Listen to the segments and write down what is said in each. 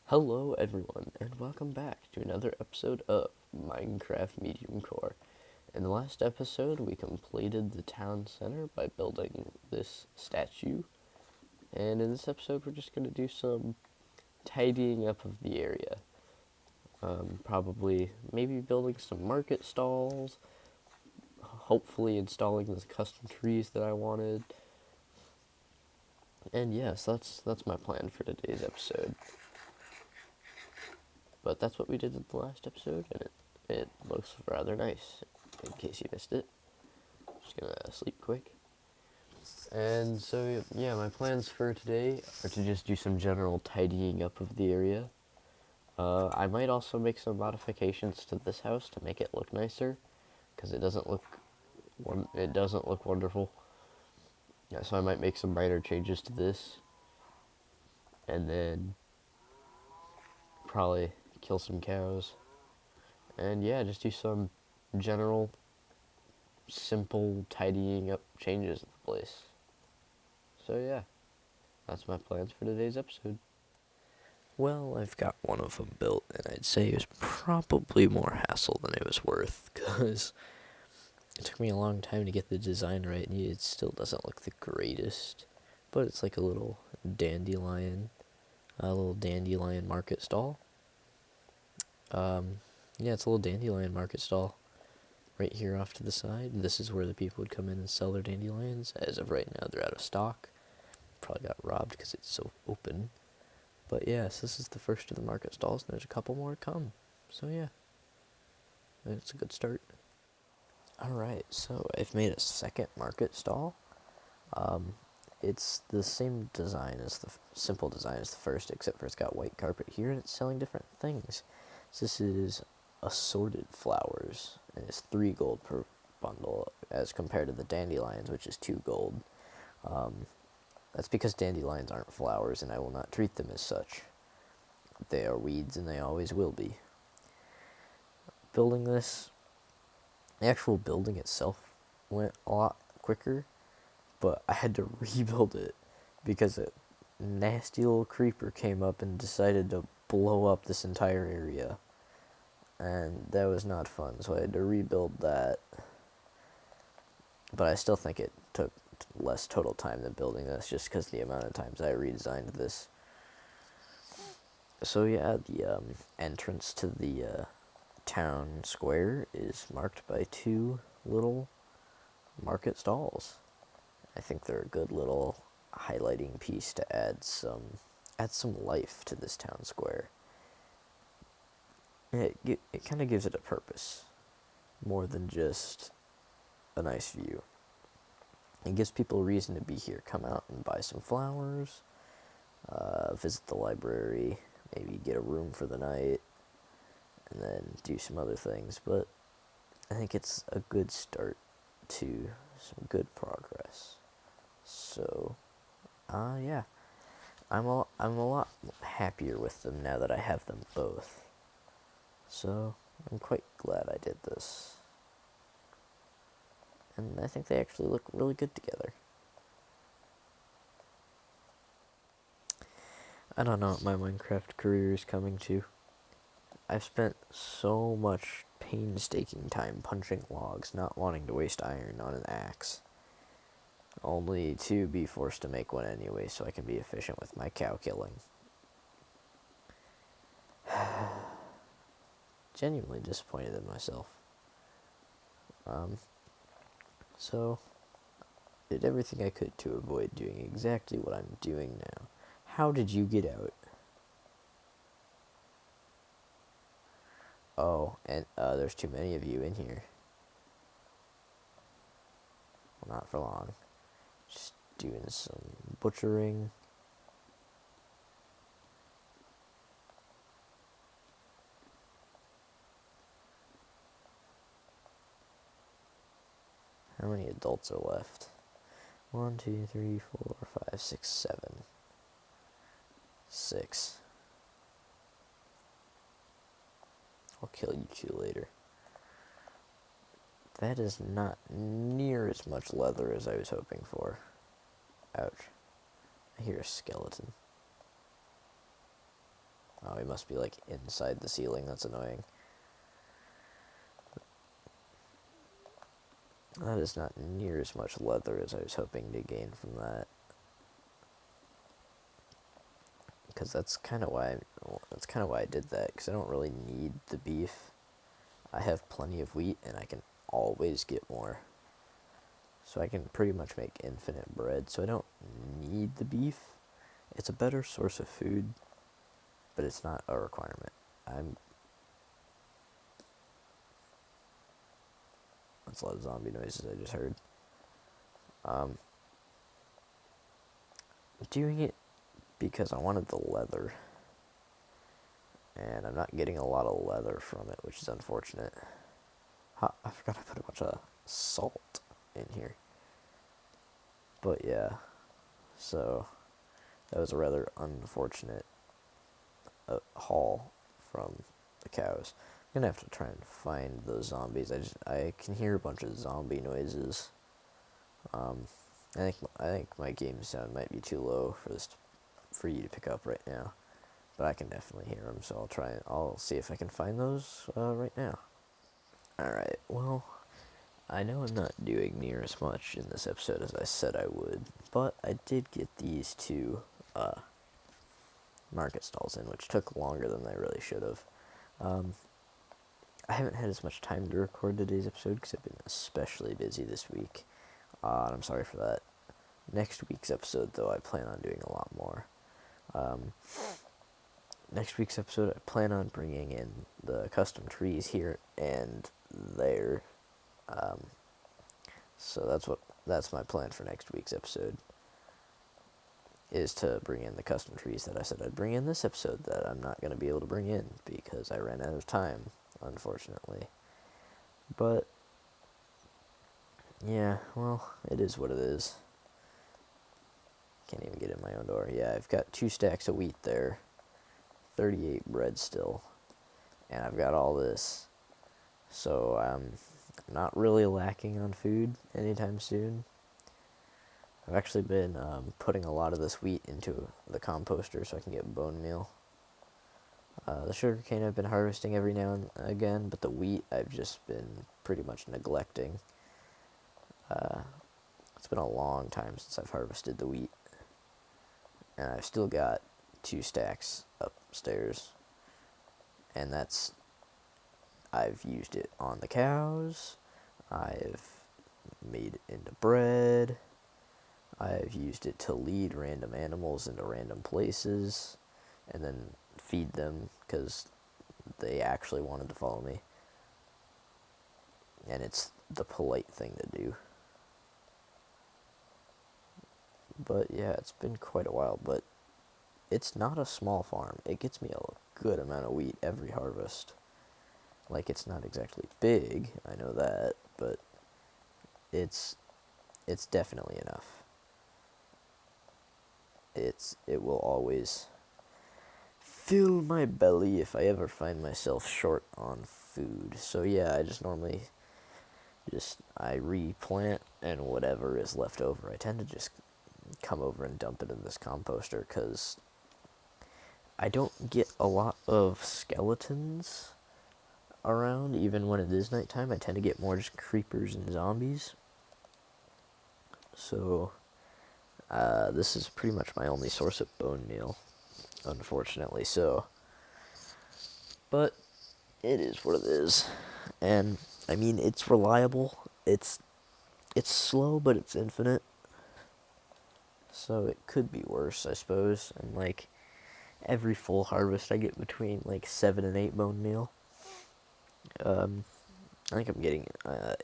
Hello everyone, and welcome back to another episode of Minecraft Mediumcore. In the last episode, we completed the town center by building this statue, and in this episode we're just going to do some tidying up of the area. Probably maybe building some market stalls, hopefully installing those custom trees that I wanted. And yes, that's my plan for today's episode. But that's what we did in the last episode, and it looks rather nice, in case you missed it. Just gonna sleep quick. And so, yeah, my plans for today are to just do some general tidying up of the area. I might also make some modifications to this house to make it look nicer, because it doesn't look wonderful. Yeah, so I might make some minor changes to this, and then probably kill some cows, and yeah, just do some general simple tidying up changes in the place. So yeah, that's my plans for today's episode. Well, I've got one of them built, and I'd say it was probably more hassle than it was worth, because it took me a long time to get the design right, and it still doesn't look the greatest. But it's like a little dandelion market stall. Yeah, it's a little dandelion market stall right here off to the side. This is where the people would come in and sell their dandelions. As of right now, they're out of stock. Probably got robbed because it's so open. But yes, this is the first of the market stalls, and there's a couple more to come. So yeah, it's a good start. Alright, so I've made a second market stall. It's the same design as the simple design as the first, except for it's got white carpet here, and it's selling different things. So this is assorted flowers, and it's 3 gold per bundle, as compared to the dandelions, which is 2 gold. That's because dandelions aren't flowers, and I will not treat them as such. They are weeds, and they always will be. Building this, the actual building itself went a lot quicker, but I had to rebuild it because a nasty little creeper came up and decided to blow up this entire area. And that was not fun, so I had to rebuild that. But I still think it took less total time than building this, just because the amount of times I redesigned this. So yeah, the entrance to the town square is marked by 2 little market stalls. I think they're a good little highlighting piece to add some life to this town square. It kind of gives it a purpose, more than just a nice view. It gives people a reason to be here. Come out and buy some flowers, visit the library, maybe get a room for the night, and then do some other things. But I think it's a good start to some good progress. So, yeah, I'm a lot happier with them now that I have them both. So, I'm quite glad I did this. And I think they actually look really good together. I don't know what my Minecraft career is coming to. I've spent so much painstaking time punching logs, not wanting to waste iron on an axe. Only to be forced to make one anyway, so I can be efficient with my cow killing. Genuinely disappointed in myself. So, did everything I could to avoid doing exactly what I'm doing now. How did you get out? Oh, and there's too many of you in here. Well, not for long. Just doing some butchering. How many adults are left? 1, 2, 3, 4, 5, 6, 7. 6. I'll kill you 2 later. That is not near as much leather as I was hoping for. Ouch. I hear a skeleton. Oh, he must be, like, inside the ceiling. That's annoying. That is not near as much leather as I was hoping to gain from that. Because that's kind of why I did that, because I don't really need the beef. I have plenty of wheat, and I can always get more. So I can pretty much make infinite bread, so I don't need the beef. It's a better source of food, but it's not a requirement. That's a lot of zombie noises I just heard. I'm doing it because I wanted the leather, and I'm not getting a lot of leather from it, which is unfortunate. I forgot I put a bunch of salt in here. But yeah, so that was a rather unfortunate haul from the cows. I'm gonna have to try and find those zombies. I can hear a bunch of zombie noises. I think my game sound might be too low for you to pick up right now, but I can definitely hear them. So I'll see if I can find those right now. All right. Well, I know I'm not doing near as much in this episode as I said I would, but I did get these two market stalls in, which took longer than I really should have. I haven't had as much time to record today's episode because I've been especially busy this week, and I'm sorry for that. Next week's episode, though, I plan on doing a lot more. Next week's episode, I plan on bringing in the custom trees here and there. So that's my plan for next week's episode, is to bring in the custom trees that I said I'd bring in this episode that I'm not going to be able to bring in because I ran out of time, unfortunately. But, yeah, well, it is what it is. Can't even get in my own door. Yeah, I've got 2 stacks of wheat there, 38 bread still, and I've got all this. So I'm not really lacking on food anytime soon. I've actually been putting a lot of this wheat into the composter so I can get bone meal. The sugarcane I've been harvesting every now and again, but the wheat I've just been pretty much neglecting. It's been a long time since I've harvested the wheat. And I've still got 2 stacks upstairs. And I've used it on the cows. I've made it into bread. I've used it to lead random animals into random places and then feed them because they actually wanted to follow me. And it's the polite thing to do. But yeah, it's been quite a while, but it's not a small farm. It gets me a good amount of wheat every harvest. Like, it's not exactly big, I know that, but it's definitely enough. It will always fill my belly if I ever find myself short on food. So yeah, I just normally I replant, and whatever is left over, I tend to just come over and dump it in this composter because I don't get a lot of skeletons around, even when it is nighttime. I tend to get more just creepers and zombies. So, this is pretty much my only source of bone meal, unfortunately. So, but it is what it is. And, I mean, it's reliable. It's slow, but it's infinite. So it could be worse, I suppose. And, like, every full harvest I get between, like, 7 and 8 bone meal. I think I'm getting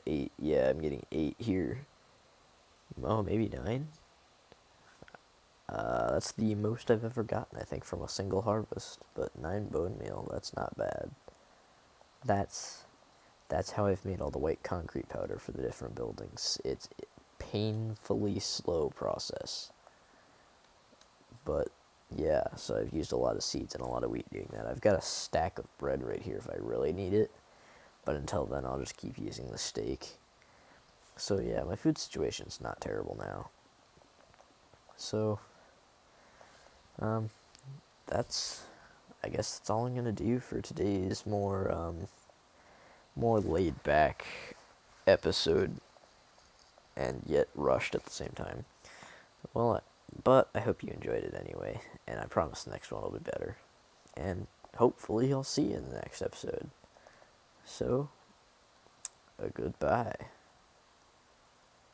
8. Yeah, I'm getting 8 here. Oh, maybe 9? That's the most I've ever gotten, I think, from a single harvest. But 9 bone meal, that's not bad. That's how I've made all the white concrete powder for the different buildings. It's a painfully slow process. But, yeah, so I've used a lot of seeds and a lot of wheat doing that. I've got a stack of bread right here if I really need it. But until then, I'll just keep using the steak. So, yeah, my food situation's not terrible now. So, I guess that's all I'm gonna do for today's more laid back episode, and yet rushed at the same time. Well, but I hope you enjoyed it anyway, and I promise the next one will be better. And hopefully I'll see you in the next episode. So, a goodbye.